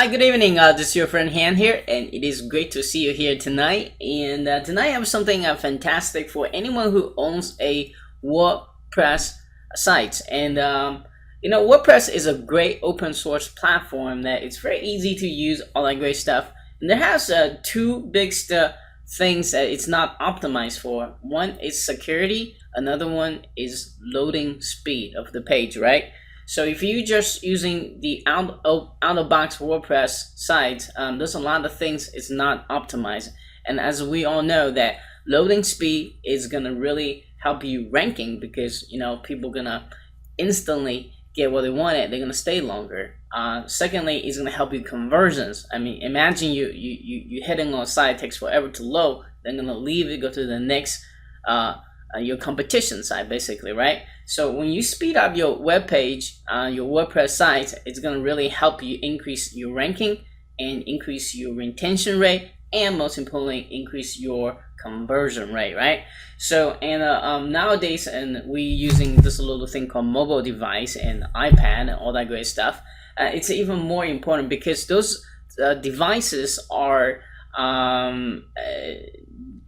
Hi, good evening. This is your friend Han here, and it is great to see you here tonight. And tonight I have something fantastic for anyone who owns a WordPress site. And WordPress is a great open source platform that it's very easy to use, all that great stuff. And there has two big things that it's not optimized for. One is security. Another one is loading speed of the page, right? So if you're just using the out-of-box WordPress site, there's a lot of things it's not optimized. And as we all know, that loading speed is gonna really help you ranking because people are gonna instantly get what they wanted. They're gonna stay longer. Secondly, it's gonna help you conversions. I mean, imagine you hitting on a site, it takes forever to load. Then gonna leave it, go to the next your competition site, basically, right? So when you speed up your web page, your WordPress site, it's going to really help you increase your ranking and increase your retention rate, and most importantly, increase your conversion rate, right? So nowadays, and we using this little thing called mobile device and iPad and all that great stuff. It's even more important because those devices are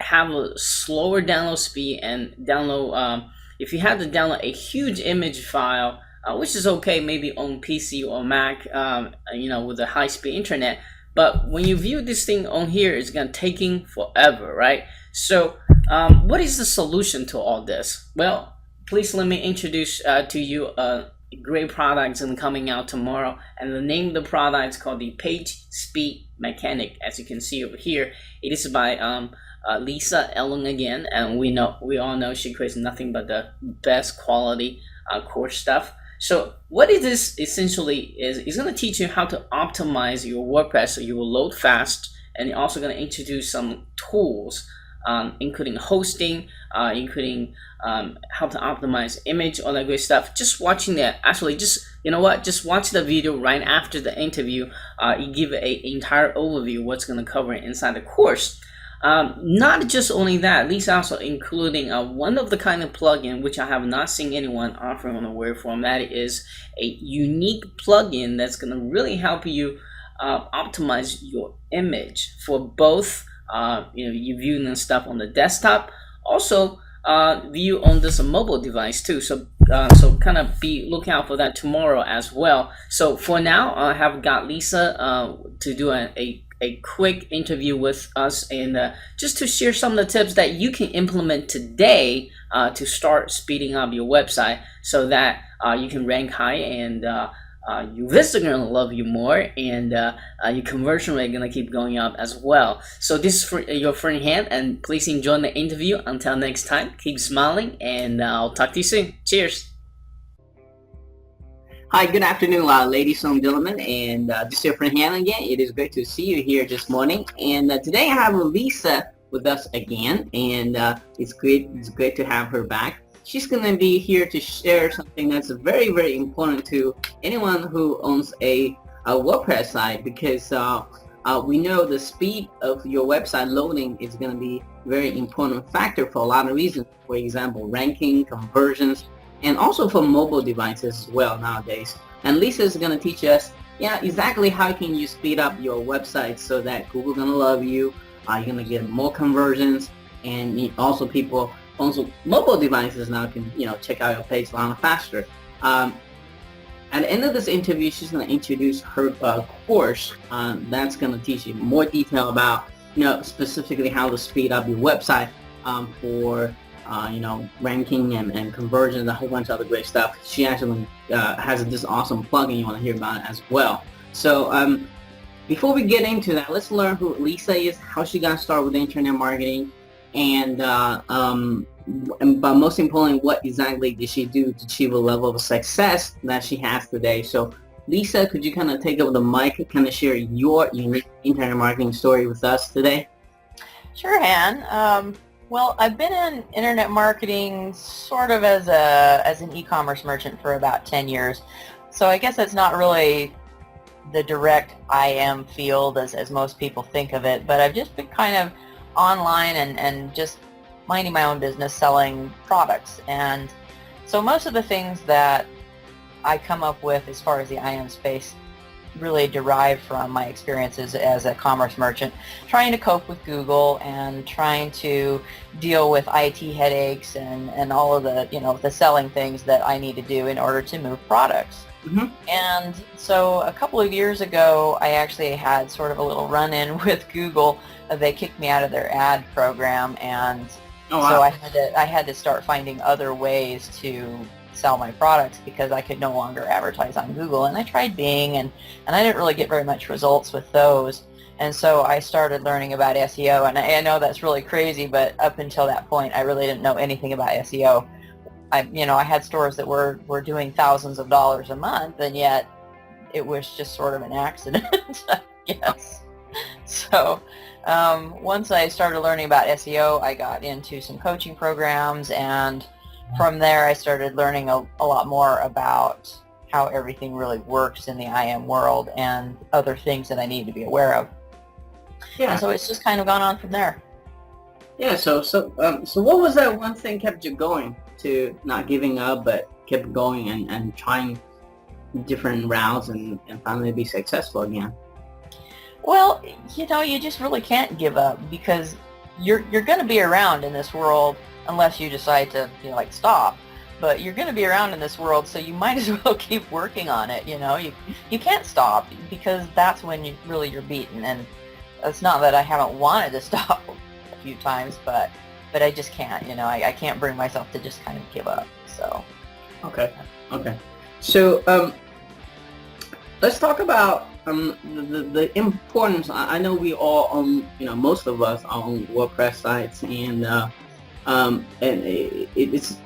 have a slower download speed and download. If you have to download a huge image file, which is okay, maybe on PC or Mac, with a high-speed internet. But when you view this thing on here, it's gonna taking forever, right? So, what is the solution to all this? Well, please let me introduce to you a great product and coming out tomorrow, and the name of the product is called the Page Speed Mechanic. As you can see over here, it is by Lisa Ellen again, and we all know she creates nothing but the best quality course stuff. So what it is essentially is it's going to teach you how to optimize your WordPress so you will load fast, and it's also going to introduce some tools, including hosting, including how to optimize image, all that great stuff. Just watching that, actually, just watch the video right after the interview. You give an entire overview of what's going to cover inside the course. Not just only that, Lisa also including one of the kind of plugin which I have not seen anyone offering on the word form. That is a unique plugin that's going to really help you optimize your image for both you viewing the stuff on the desktop, also view on this mobile device too. So kind of be looking out for that tomorrow as well. So for now, I have got Lisa to do a quick interview with us, and just to share some of the tips that you can implement today to start speeding up your website so that you can rank high, and your visitors are going to love you more, and your conversion rate is going to keep going up as well. So this is for your friend Han, and please enjoy the interview. Until next time, keep smiling, and I'll talk to you soon. Cheers. Hi, good afternoon, ladies and gentlemen, and this is your friend Han again. It is great to see you here this morning, and today I have Lisa with us again, and it's great to have her back. She's going to be here to share something that's very, very important to anyone who owns a WordPress site, because we know the speed of your website loading is going to be a very important factor for a lot of reasons. For example, ranking, conversions, and also for mobile devices as well nowadays. And Lisa is going to teach us exactly how can you speed up your website so that Google's going to love you, you're going to get more conversions, and also people on mobile devices now can check out your page a lot faster. At the end of this interview, she's going to introduce her course that's going to teach you more detail about specifically how to speed up your website for ranking and conversions, a whole bunch of other great stuff. She actually has this awesome plugin you want to hear about it as well. So before we get into that, let's learn who Lisa is, how she got started with internet marketing, and but most importantly, what exactly did she do to achieve a level of success that she has today. So Lisa, could you kind of take over the mic, kind of share your unique internet marketing story with us today? Sure, Han. Well, I've been in internet marketing sort of as an e-commerce merchant for about 10 years. So I guess it's not really the direct IM field as most people think of it, but I've just been kind of online and just minding my own business selling products. And so most of the things that I come up with as far as the IM space really derived from my experiences as a commerce merchant, trying to cope with Google and trying to deal with IT headaches and all of the, the selling things that I need to do in order to move products. Mm-hmm. And so a couple of years ago, I actually had sort of a little run-in with Google. They kicked me out of their ad program, and Oh, wow. so I had to start finding other ways to sell my products because I could no longer advertise on Google. And I tried Bing, and I didn't really get very much results with those. And so I started learning about SEO, and I know that's really crazy, but up until that point, I really didn't know anything about SEO. I had stores that were doing thousands of dollars a month, and yet it was just sort of an accident, I guess. So once I started learning about SEO, I got into some coaching programs, and from there I started learning a lot more about how everything really works in the IM world and other things that I need to be aware of. Yeah. And so it's just kind of gone on from there. Yeah. So what was that one thing kept you going to not giving up, but kept going and trying different routes and finally be successful again? Well, you just really can't give up because you're going to be around in this world unless you decide to, stop. But you're going to be around in this world, so you might as well keep working on it. You can't stop because that's when you're beaten. And it's not that I haven't wanted to stop a few times, but I just can't. I can't bring myself to just kind of give up. So. Okay. So let's talk about the importance. I know we all own, most of us own WordPress sites, and it's,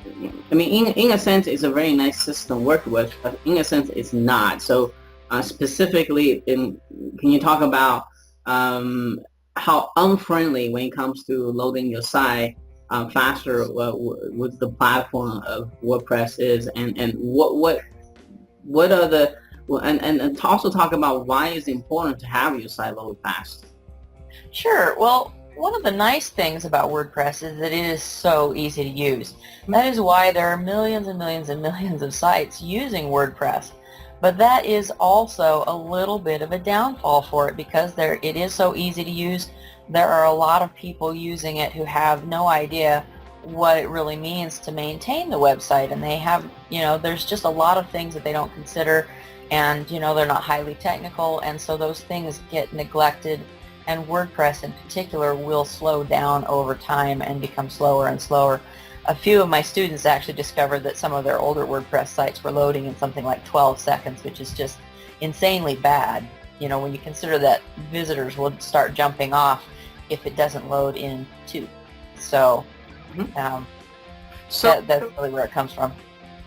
I mean, in a sense, it's a very nice system to work with, but in a sense, it's not. So specifically, can you talk about how unfriendly when it comes to loading your site faster with the platform of WordPress is, and what are the and to also talk about why it's important to have your site load fast. Sure. Well, one of the nice things about WordPress is that it is so easy to use. That is why there are millions and millions and millions of sites using WordPress. But that is also a little bit of a downfall for it because it is so easy to use. There are a lot of people using it who have no idea what it really means to maintain the website, and they have, there's just a lot of things that they don't consider, and they're not highly technical, and so those things get neglected, and WordPress in particular will slow down over time and become slower and slower. A few of my students actually discovered that some of their older WordPress sites were loading in something like 12 seconds, which is just insanely bad. When you consider that visitors will start jumping off if it doesn't load in 2. So, that's really where it comes from.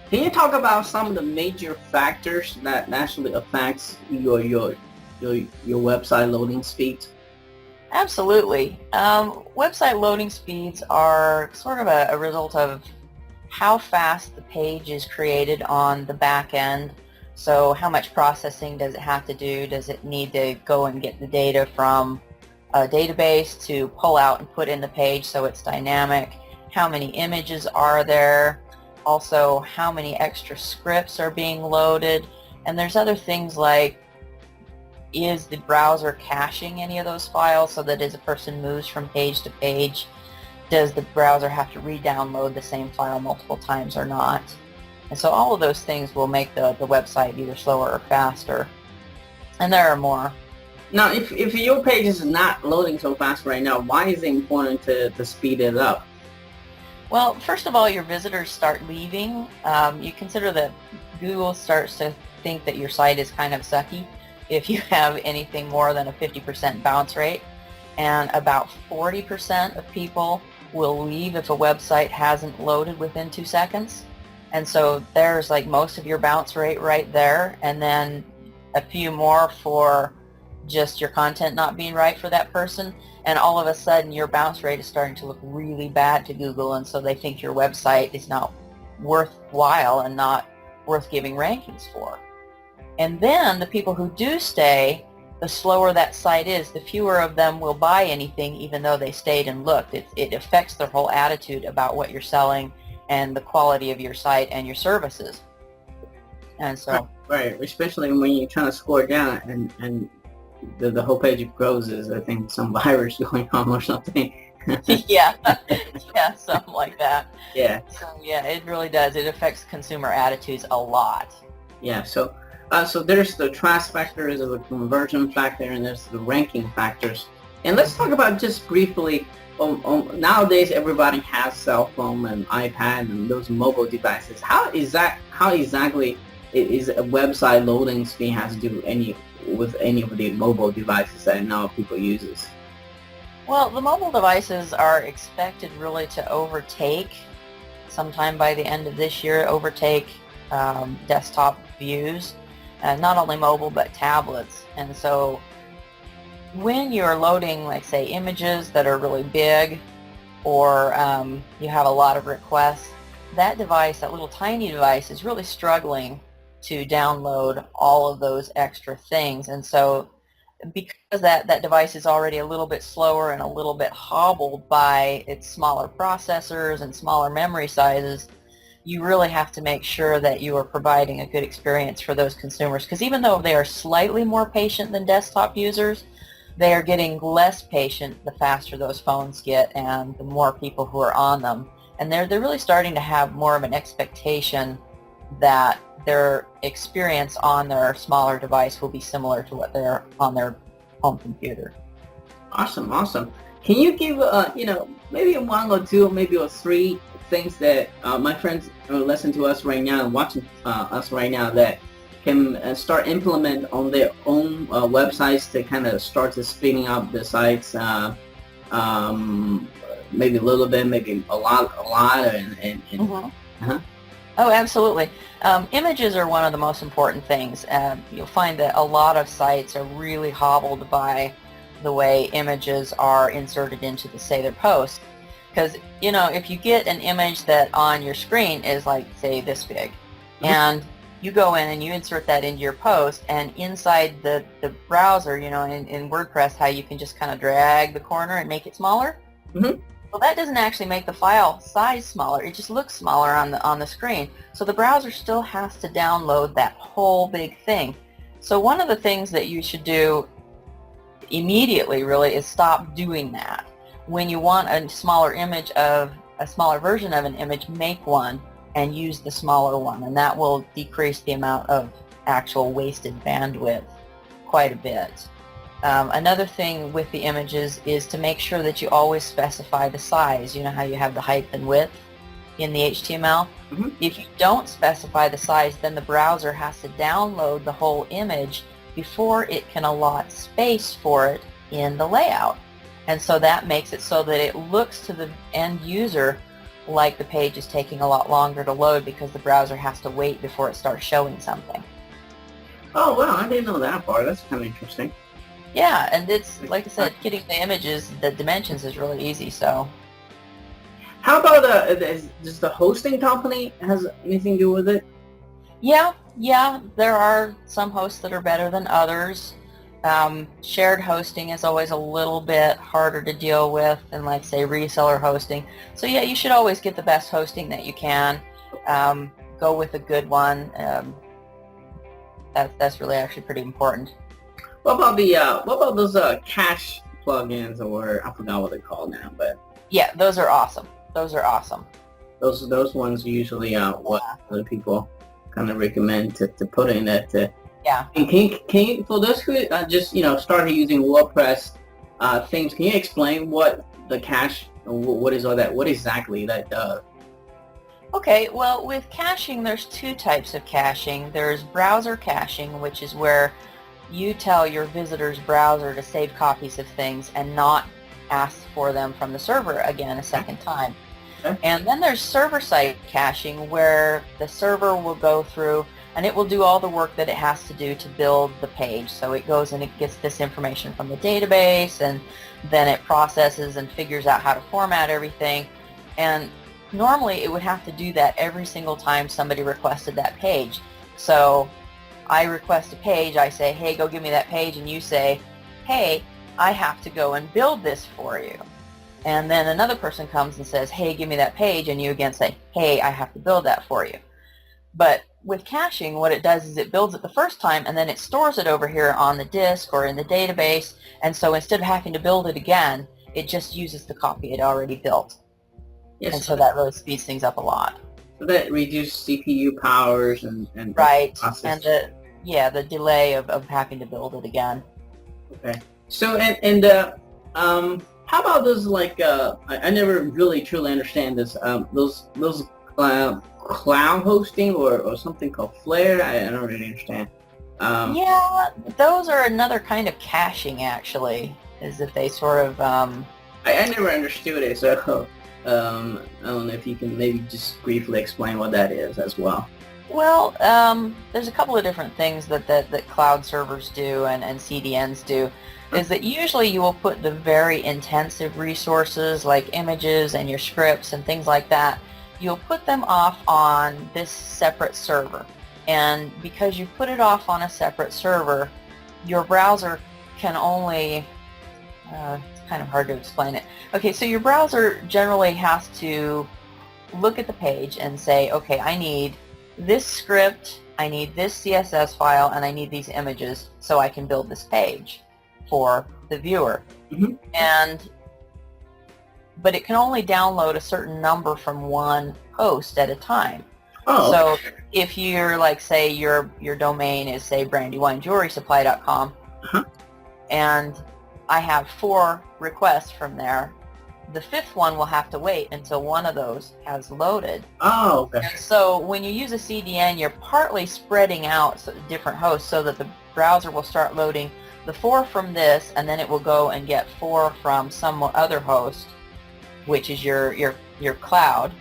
Can you talk about some of the major factors that actually affects your website loading speeds? Absolutely. Website loading speeds are sort of a result of how fast the page is created on the back end. So how much processing does it have to do? Does it need to go and get the data from a database to pull out and put in the page so it's dynamic? How many images are there? Also, how many extra scripts are being loaded? And there's other things like, is the browser caching any of those files so that as a person moves from page to page, does the browser have to re-download the same file multiple times or not? And so all of those things will make the website either slower or faster. And there are more. Now, if your page is not loading so fast right now, why is it important to speed it up? Well, first of all, your visitors start leaving. You consider that Google starts to think that your site is kind of sucky if you have anything more than a 50% bounce rate. And about 40% of people will leave if a website hasn't loaded within 2 seconds. And so there's like most of your bounce rate right there, and then a few more for just your content not being right for that person, and all of a sudden your bounce rate is starting to look really bad to Google, and so they think your website is not worthwhile and not worth giving rankings for. And then the people who do stay, the slower that site is, the fewer of them will buy anything even though they stayed and looked. It affects their whole attitude about what you're selling and the quality of your site and your services. And so, right, especially when you're trying to scroll down and the whole page closes. I think some virus going on or something. yeah, yeah, something like that. Yeah. So yeah, it really does. It affects consumer attitudes a lot. Yeah. So so there's the trust factors, there's the conversion factor, and there's the ranking factors. And let's talk about just briefly. Nowadays, everybody has cell phone and iPad and those mobile devices. How exactly is a website loading speed has to do with any of the mobile devices that now people uses? Well, the mobile devices are expected really to overtake, sometime by the end of this year, overtake desktop views, not only mobile but tablets. And so when you're loading, like say, images that are really big, or you have a lot of requests, that device, that little tiny device, is really struggling to download all of those extra things. And so because that device is already a little bit slower and a little bit hobbled by its smaller processors and smaller memory sizes, you really have to make sure that you are providing a good experience for those consumers. Because even though they are slightly more patient than desktop users, they are getting less patient the faster those phones get and the more people who are on them. And they're really starting to have more of an expectation that their experience on their smaller device will be similar to what they're on their home computer. Awesome, awesome. Can you give maybe one or two, maybe or three things that my friends who listen to us right now and watching us right now that can start implement on their own websites to kind of start to spinning up the sites, maybe a little bit, maybe a lot, and Mm-hmm. Oh, absolutely. Images are one of the most important things. You'll find that a lot of sites are really hobbled by the way images are inserted into their posts. Because, if you get an image that on your screen is like, say, this big, mm-hmm. and you go in and you insert that into your post, and inside the browser, in WordPress, how you can just kind of drag the corner and make it smaller. Mm-hmm. Well, that doesn't actually make the file size smaller. It just looks smaller on the screen. So the browser still has to download that whole big thing. So one of the things that you should do immediately, really, is stop doing that. When you want a smaller version of an image, make one and use the smaller one, and that will decrease the amount of actual wasted bandwidth quite a bit. Another thing with the images is to make sure that you always specify the size. You know how you have the height and width in the HTML? Mm-hmm. If you don't specify the size, then the browser has to download the whole image before it can allot space for it in the layout. And so that makes it so that it looks to the end user like the page is taking a lot longer to load because the browser has to wait before it starts showing something. Oh, wow, I didn't know that part. That's kind of interesting. Yeah, and it's, like I said, getting the images, the dimensions is really easy, so. How about, does the hosting company has anything to do with it? Yeah, there are some hosts that are better than others. Shared hosting is always a little bit harder to deal with than, like, say, reseller hosting. So yeah, you should always get the best hosting that you can. Go with a good one. That's really actually pretty important. What about those cache plugins, or I forgot what they're called now, but yeah, those are awesome. Those Those ones usually what other people kind of recommend to put in that. Yeah. And can you for those who just started using WordPress themes, can you explain what the cache, what is all that? What exactly that does? Okay, well, with caching, there's two types of caching. There's browser caching, which is where you tell your visitor's browser to save copies of things and not ask for them from the server again a second time. Okay. And then there's server-side caching, where the server will go through and it will do all the work that it has to do to build the page. So it goes and it gets this information from the database, and then it processes and figures out how to format everything. And normally it would have to do that every single time somebody requested that page. So I request a page, I say, hey, go give me that page, and you say, hey, I have to go and build this for you. And then another person comes and says, hey, give me that page, and you again say, hey, I have to build that for you. But with caching, what it does is it builds it the first time and then it stores it over here on the disk or in the database, and so instead of having to build it again, it just uses the copy it already built. Yes. And so that really speeds things up a lot. So that reduces CPU powers and right, process. and the delay of having to build it again. Okay. So how about those like I never really truly understand this those cloud hosting or something called Flare. I don't really understand. Yeah, those are another kind of caching actually, is that they sort of I never understood it, so I don't know if you can maybe just briefly explain what that is as well. Well, there's a couple of different things that cloud servers do and CDNs do, is that usually you will put the very intensive resources like images and your scripts and things like that, you'll put them off on this separate server. And because you put it off on a separate server, your browser can only, it's kind of hard to explain it. Okay, so your browser generally has to look at the page and say, okay, I need this script, I need this CSS file, and I need these images so I can build this page for the viewer. Mm-hmm. But it can only download a certain number from one host at a time. Oh. So if you're like, say your domain is say brandywinejewelrysupply.com, and I have 4 requests from there, the 5th one will have to wait until one of those has loaded. Oh, okay. And so when you use a CDN, you're partly spreading out different hosts so that the browser will start loading the 4 from this, and then it will go and get 4 from some other host, which is your cloud.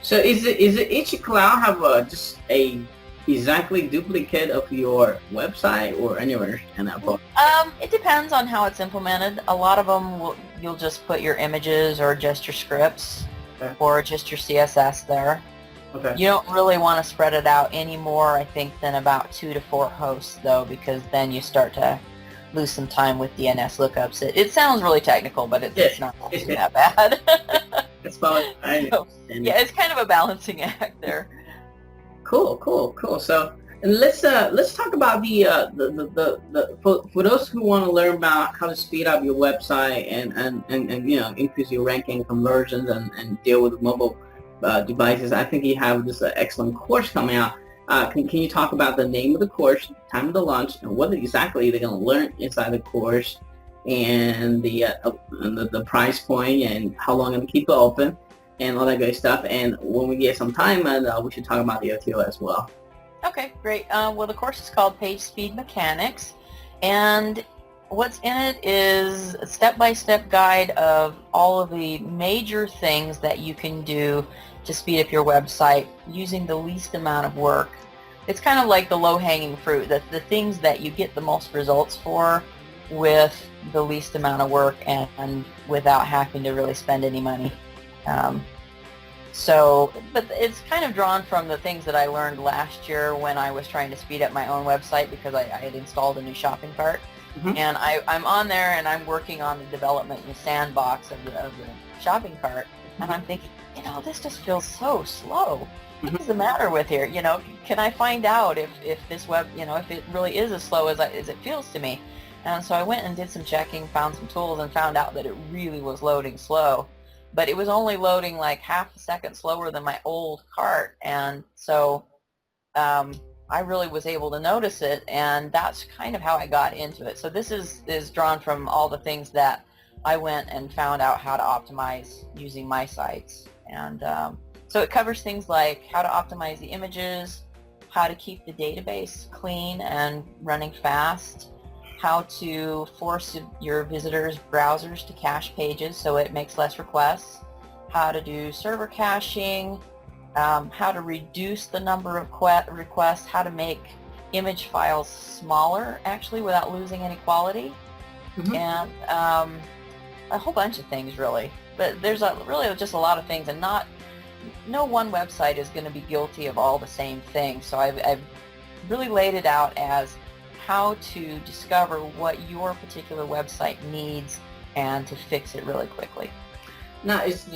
So is it each cloud have just a exactly duplicate of your website, or I never understand that part? It depends on how it's implemented. A lot of them you'll just put your images or just your scripts, okay, or just your CSS there. Okay. You don't really want to spread it out any more, I think, than about 2 to 4 hosts, though, because then you start to lose some time with DNS lookups. It sounds really technical, but it's not actually that bad. That's fine. So, yeah, it's kind of a balancing act there. Cool. So, and let's talk about for those who want to learn about how to speed up your website and you know, increase your ranking conversions and deal with mobile devices. I think you have this excellent course coming out. Can you talk about the name of the course, time of the launch, and what exactly they're going to learn inside the course, and the price point, and how long I'm going to keep it open, and all that good stuff. And when we get some time, we should talk about the OTO as well. Okay, great. Well, the course is called Page Speed Mechanics, and what's in it is a step-by-step guide of all of the major things that you can do to speed up your website using the least amount of work. It's kind of like the low-hanging fruit, the things that you get the most results for with the least amount of work and without having to really spend any money. But it's kind of drawn from the things that I learned last year when I was trying to speed up my own website, because I had installed a new shopping cart. Mm-hmm. And I'm on there and I'm working on the development in the sandbox of the shopping cart. Mm-hmm. And I'm thinking, you know, this just feels so slow. Mm-hmm. What's the matter with here? You know, can I find out if this web, you know, if it really is as slow as it feels to me? And so I went and did some checking, found some tools, and found out that it really was loading slow. But it was only loading like half a second slower than my old cart. And so I really was able to notice it, and that's kind of how I got into it. So this is drawn from all the things that I went and found out how to optimize using my sites. And so it covers things like how to optimize the images, how to keep the database clean and running fast, how to force your visitors' browsers to cache pages so it makes less requests, how to do server caching, how to reduce the number of requests, how to make image files smaller actually without losing any quality, mm-hmm. and a whole bunch of things really. But there's really just a lot of things, and no one website is going to be guilty of all the same things. So I've really laid it out as how to discover what your particular website needs and to fix it really quickly. Now, is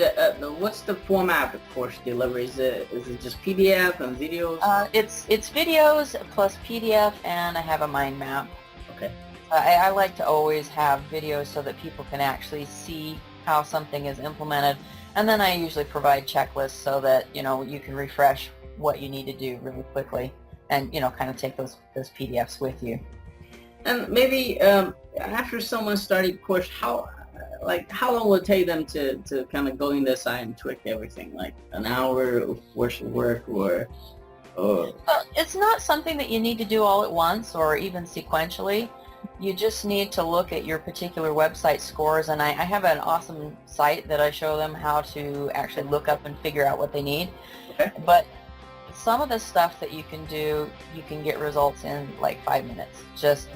what's the format of course delivery? Is it just PDF and videos? It's videos plus PDF, and I have a mind map. Okay. I like to always have videos so that people can actually see how something is implemented, and then I usually provide checklists so that you can refresh what you need to do really quickly, and kind of take those PDFs with you. And maybe after someone started course, how long will it take them to kind of go in the site and tweak everything? Like an hour worth of work, or? Well, it's not something that you need to do all at once or even sequentially. You just need to look at your particular website scores, and I have an awesome site that I show them how to actually look up and figure out what they need. Okay. But some of the stuff that you can do, you can get results in like 5 minutes. Just,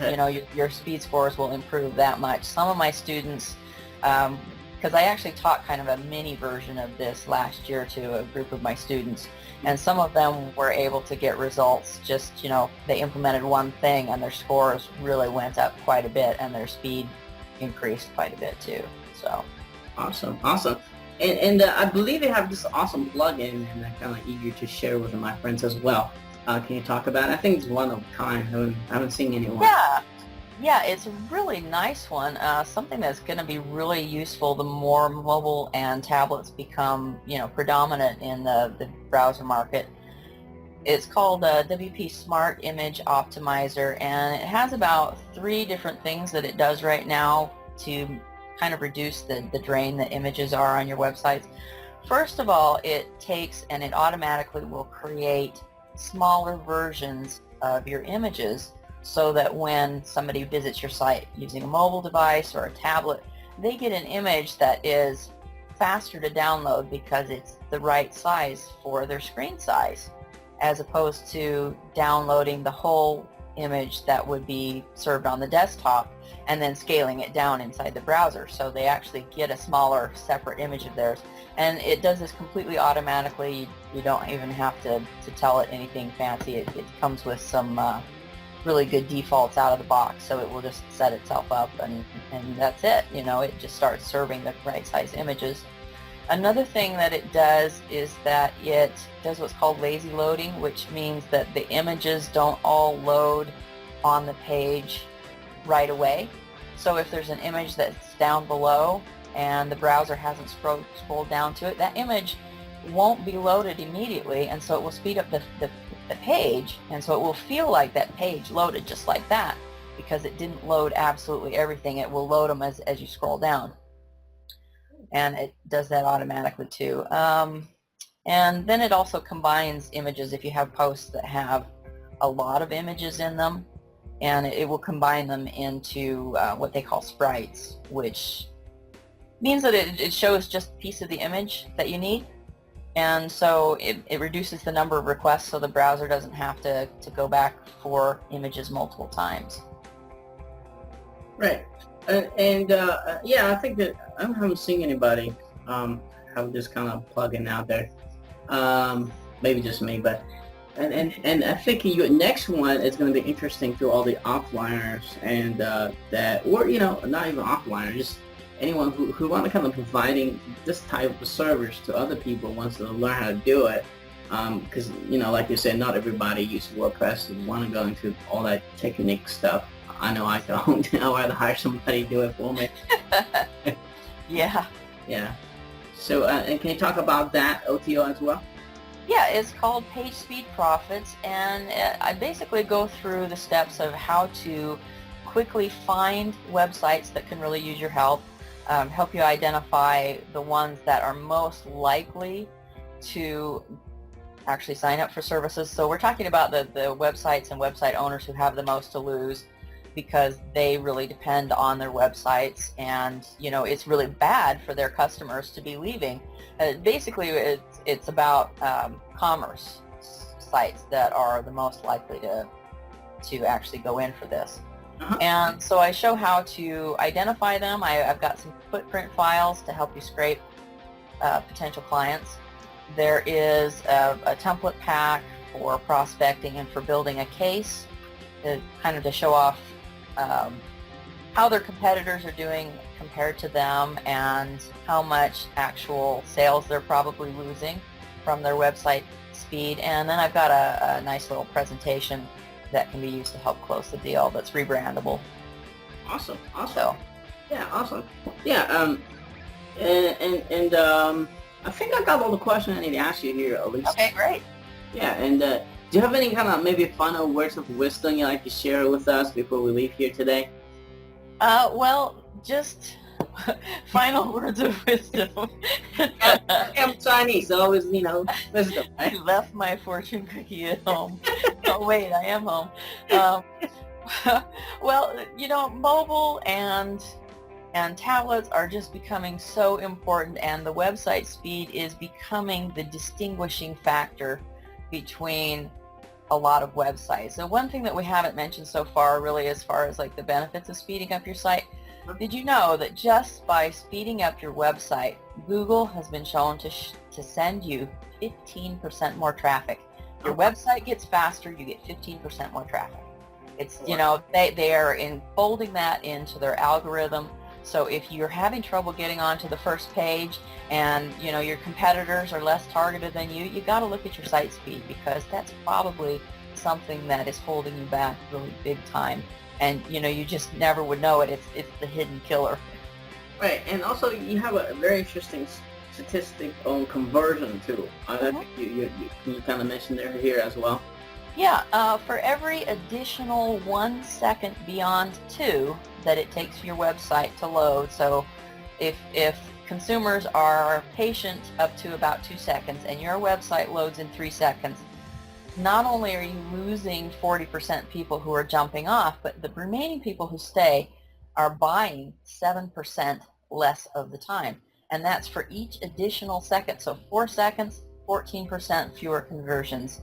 your speed scores will improve that much. Some of my students, because I actually taught kind of a mini version of this last year to a group of my students, and some of them were able to get results. Just, they implemented one thing and their scores really went up quite a bit, and their speed increased quite a bit too. So awesome. And I believe you have this awesome plugin, and I'm kind of eager to share with my friends as well. Can you talk about it? I think it's one of a kind. I haven't seen anyone. Yeah, it's a really nice one. Something that's going to be really useful the more mobile and tablets become, predominant in the browser market. It's called WP Smart Image Optimizer, and it has about 3 different things that it does right now to kind of reduce the drain that images are on your websites. First of all, it takes and it automatically will create smaller versions of your images, so that when somebody visits your site using a mobile device or a tablet, they get an image that is faster to download because it's the right size for their screen size, as opposed to downloading the whole image that would be served on the desktop and then scaling it down inside the browser. So they actually get a smaller separate image of theirs, and it does this completely automatically. You don't even have to tell it anything fancy. It comes with some really good defaults out of the box, so it will just set itself up, and that's it. It just starts serving the right size images. Another thing that it does is that it does what's called lazy loading, which means that the images don't all load on the page right away. So if there's an image that's down below and the browser hasn't scrolled down to it, that image won't be loaded immediately, and so it will speed up the page, and so it will feel like that page loaded just like that, because it didn't load absolutely everything. It will load them as you scroll down, and it does that automatically too. And then it also combines images. If you have posts that have a lot of images in them, and it will combine them into what they call sprites, which means that it shows just a piece of the image that you need. And so it reduces the number of requests, so the browser doesn't have to go back for images multiple times. Right. Yeah, I think that I haven't seen anybody have this kind of plugin out there. Maybe just me, but and I think your next one is going to be interesting to all the offliners and that, or not even offliners, just anyone who want to kind of providing this type of service to other people wants to learn how to do it, because like you said, not everybody uses WordPress and want to go into all that technique stuff. I know I don't. I'd rather hire somebody to do it for me. Yeah. So and can you talk about that OTO as well? Yeah, it's called Page Speed Profits, and I basically go through the steps of how to quickly find websites that can really use your help. Help you identify the ones that are most likely to actually sign up for services. So we're talking about the websites and website owners who have the most to lose, because they really depend on their websites, and it's really bad for their customers to be leaving. Basically, it's about commerce sites that are the most likely to actually go in for this. And so I show how to identify them. I've got some footprint files to help you scrape potential clients. There is a template pack for prospecting and for building a case, kind of to show off how their competitors are doing compared to them and how much actual sales they're probably losing from their website speed. And then I've got a nice little presentation that can be used to help close the deal that's rebrandable. Awesome. So, Yeah, awesome. Yeah, I think I got all the questions I need to ask you here, Elise. okay, great. Yeah, and do you have any kind of maybe final words of wisdom you'd like to share with us before we leave here today? Well, just final words of wisdom. I'm Chinese, so always, wisdom, I right? left my fortune cookie at home. Oh wait, I am home. Well, mobile and tablets are just becoming so important, and the website speed is becoming the distinguishing factor between a lot of websites. So one thing that we haven't mentioned so far, really, as far as like the benefits of speeding up your site, did you know that just by speeding up your website, Google has been shown to send you 15% more traffic? Your website gets faster, you get 15% more traffic. It's, they are folding that into their algorithm. So if you're having trouble getting onto the first page and, your competitors are less targeted than you got to look at your site speed, because that's probably something that is holding you back really big time. And, you just never would know it. It's the hidden killer. Right, and also you have a very interesting statistic on conversion too. I think you kind of mentioned here as well. Yeah, for every additional 1 second beyond 2 that it takes for your website to load, so if consumers are patient up to about 2 seconds and your website loads in 3 seconds, not only are you losing 40% people who are jumping off, but the remaining people who stay are buying 7% less of the time. And that's for each additional second. So 4 seconds, 14% fewer conversions.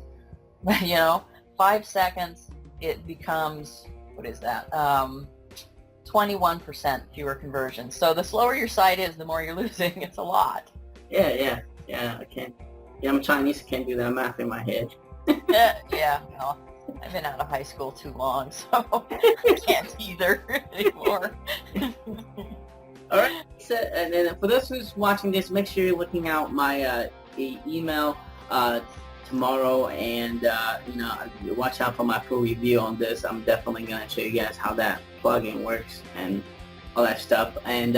5 seconds, it becomes, 21% fewer conversions. So the slower your site is, the more you're losing. It's a lot. Yeah, I can't. Yeah, I'm Chinese, I can't do that math in my head. Yeah, well, I've been out of high school too long, so I can't either anymore. All right, so, and then for those who's watching this, make sure you're looking out my email tomorrow, and watch out for my full review on this. I'm definitely going to show you guys how that plugin works and all that stuff. And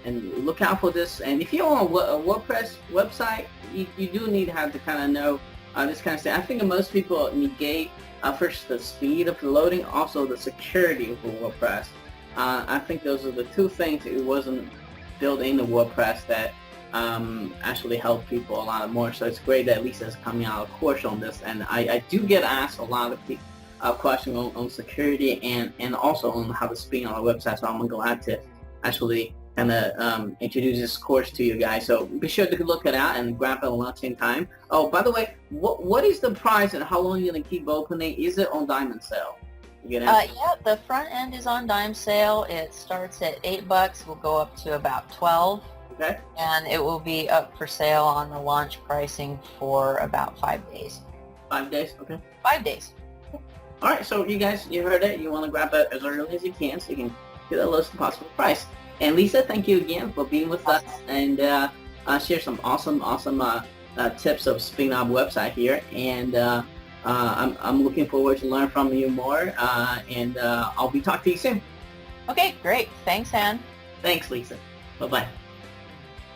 and look out for this. And if you're on a WordPress website, you do need to have to kind of know this kind of stuff. I think most people negate first the speed of the loading, also the security of WordPress. I think those are the two things it wasn't built into WordPress that actually help people a lot more. So it's great that Lisa's coming out of course on this, and I do get asked a lot of questions on security and also on how to speed on our website. So I'm glad to actually kind of introduce this course to you guys. So be sure to look it out and grab it at launching time. Oh, by the way, what is the price and how long are you going to keep opening? Is it on diamond sale? Yeah, the front end is on dime sale. It starts at $8. Will go up to about 12. Okay. And it will be up for sale on the launch pricing for about 5 days. 5 days? Okay. 5 days. All right, so you guys, you heard it. You want to grab it as early as you can so you can get the lowest possible price. And Lisa, thank you again for being with us and share some awesome tips of speeding up website here. And I'm looking forward to learn from you more. And I'll be talking to you soon. Okay, great. Thanks, Han. Thanks, Lisa. Bye-bye.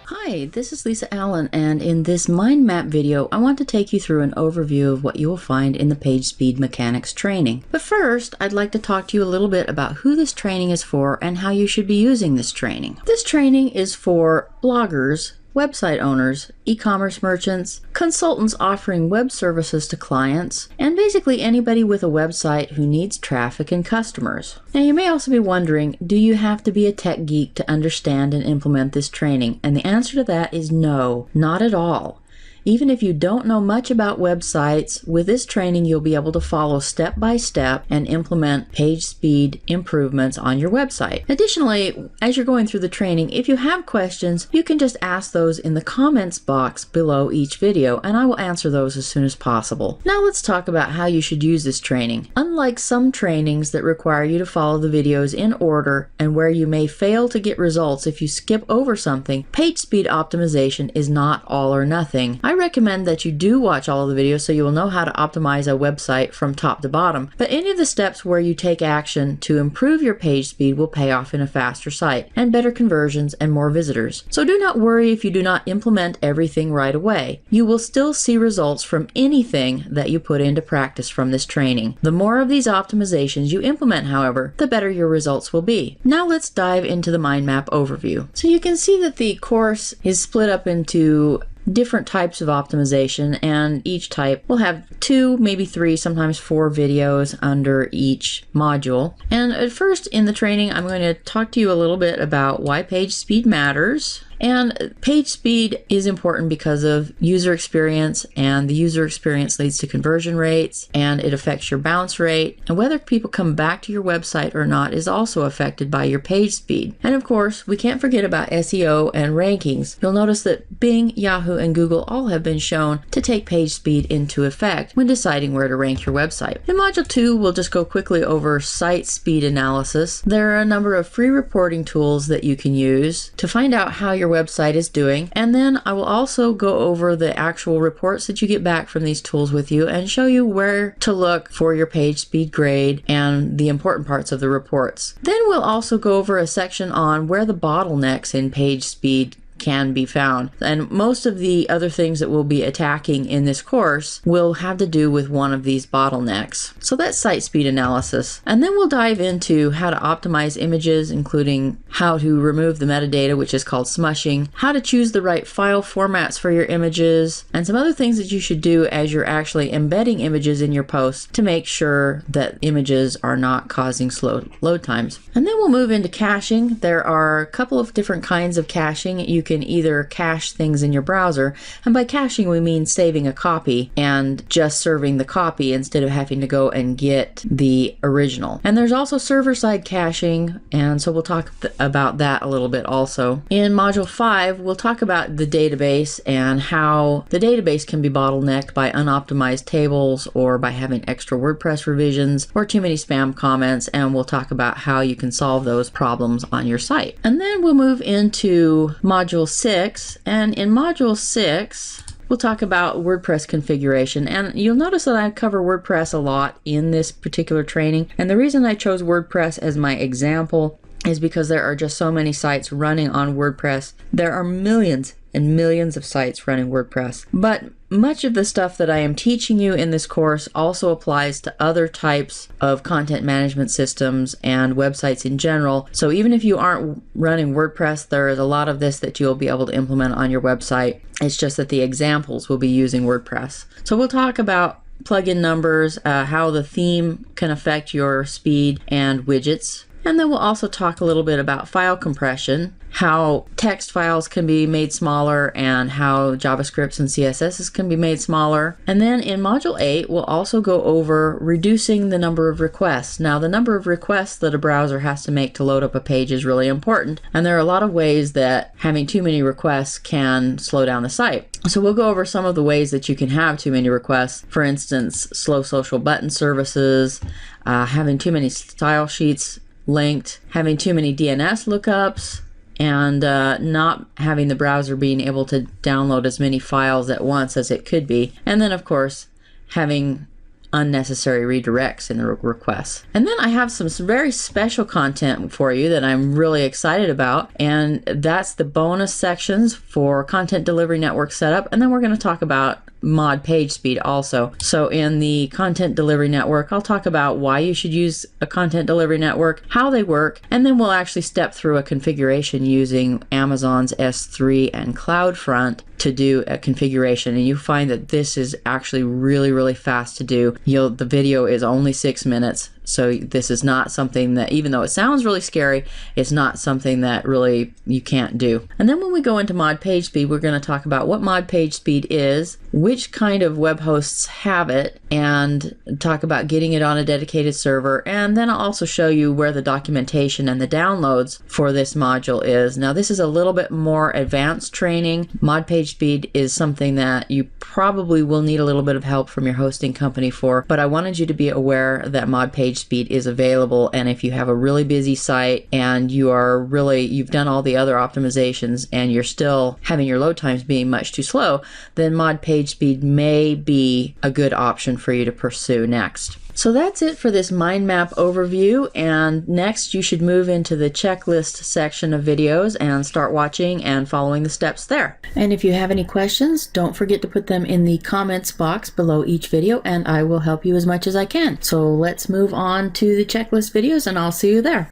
Hi, this is Lisa Allen, and in this mind map video, I want to take you through an overview of what you will find in the Page Speed Mechanics training. But first, I'd like to talk to you a little bit about who this training is for and how you should be using this training. This training is for bloggers, website owners, e-commerce merchants, consultants offering web services to clients, and basically anybody with a website who needs traffic and customers. Now you may also be wondering, do you have to be a tech geek to understand and implement this training? And the answer to that is no, not at all. Even if you don't know much about websites, with this training you'll be able to follow step by step and implement page speed improvements on your website. Additionally, as you're going through the training, if you have questions, you can just ask those in the comments box below each video, and I will answer those as soon as possible. Now let's talk about how you should use this training. Unlike some trainings that require you to follow the videos in order and where you may fail to get results if you skip over something, page speed optimization is not all or nothing. I recommend that you do watch all of the videos so you will know how to optimize a website from top to bottom, but any of the steps where you take action to improve your page speed will pay off in a faster site and better conversions and more visitors. So do not worry if you do not implement everything right away. You will still see results from anything that you put into practice from this training. The more of these optimizations you implement, however, the better your results will be. Now let's dive into the mind map overview. So you can see that the course is split up into different types of optimization, and each type will have 2, maybe 3, sometimes 4 videos under each module. And at first in the training, I'm going to talk to you a little bit about why page speed matters. And page speed is important because of user experience, and the user experience leads to conversion rates, and it affects your bounce rate, and whether people come back to your website or not is also affected by your page speed. And of course, we can't forget about SEO and rankings. You'll notice that Bing, Yahoo, and Google all have been shown to take page speed into effect when deciding where to rank your website. In Module 2, we'll just go quickly over site speed analysis. There are a number of free reporting tools that you can use to find out how your website is doing, and then I will also go over the actual reports that you get back from these tools with you and show you where to look for your page speed grade and the important parts of the reports. Then we'll also go over a section on where the bottlenecks in page speed can be found. And most of the other things that we'll be attacking in this course will have to do with one of these bottlenecks. So that's site speed analysis. And then we'll dive into how to optimize images, including how to remove the metadata, which is called smushing, how to choose the right file formats for your images, and some other things that you should do as you're actually embedding images in your posts to make sure that images are not causing slow load times. And then we'll move into caching. There are a couple of different kinds of caching. You can either cache things in your browser, and by caching we mean saving a copy and just serving the copy instead of having to go and get the original. And there's also server-side caching, and so we'll talk about that a little bit also. In Module 5, we'll talk about the database and how the database can be bottlenecked by unoptimized tables or by having extra WordPress revisions or too many spam comments, and we'll talk about how you can solve those problems on your site. And then we'll move into Module 6, and in Module 6 we'll talk about WordPress configuration. And you'll notice that I cover WordPress a lot in this particular training, and the reason I chose WordPress as my example is because there are just so many sites running on WordPress. There are millions and millions of sites running WordPress, but much of the stuff that I am teaching you in this course also applies to other types of content management systems and websites in general. So even if you aren't running WordPress, there is a lot of this that you'll be able to implement on your website. It's just that the examples will be using WordPress. So we'll talk about plugin numbers, how the theme can affect your speed and widgets. And then we'll also talk a little bit about file compression, how text files can be made smaller, and how JavaScripts and CSSs can be made smaller. And then in Module 8, we'll also go over reducing the number of requests. Now, the number of requests that a browser has to make to load up a page is really important, and there are a lot of ways that having too many requests can slow down the site. So we'll go over some of the ways that you can have too many requests. For instance, slow social button services, having too many style sheets linked, having too many DNS lookups, and not having the browser being able to download as many files at once as it could be. And then, of course, having unnecessary redirects in the requests. And then I have some very special content for you that I'm really excited about, and that's the bonus sections for Content Delivery Network setup. And then we're going to talk about mod page speed also. So in the Content Delivery Network, I'll talk about why you should use a Content Delivery Network, how they work, and then we'll actually step through a configuration using Amazon's S3 and CloudFront to do a configuration. And you find that this is actually really, really fast to do. The video is only 6 minutes, So this is not something that, even though it sounds really scary, it's not something that really you can't do. And then when we go into mod page speed, we're going to talk about what mod page speed is, which kind of web hosts have it, and talk about getting it on a dedicated server. And then I'll also show you where the documentation and the downloads for this module is. Now this is a little bit more advanced training. Mod page speed is something that you probably will need a little bit of help from your hosting company for, but I wanted you to be aware that mod page speed is available. And if you have a really busy site and you've done all the other optimizations and you're still having your load times being much too slow, then mod page speed may be a good option for you to pursue next. So that's it for this mind map overview, and next you should move into the checklist section of videos and start watching and following the steps there. And if you have any questions, don't forget to put them in the comments box below each video and I will help you as much as I can. So let's move on to the checklist videos and I'll see you there.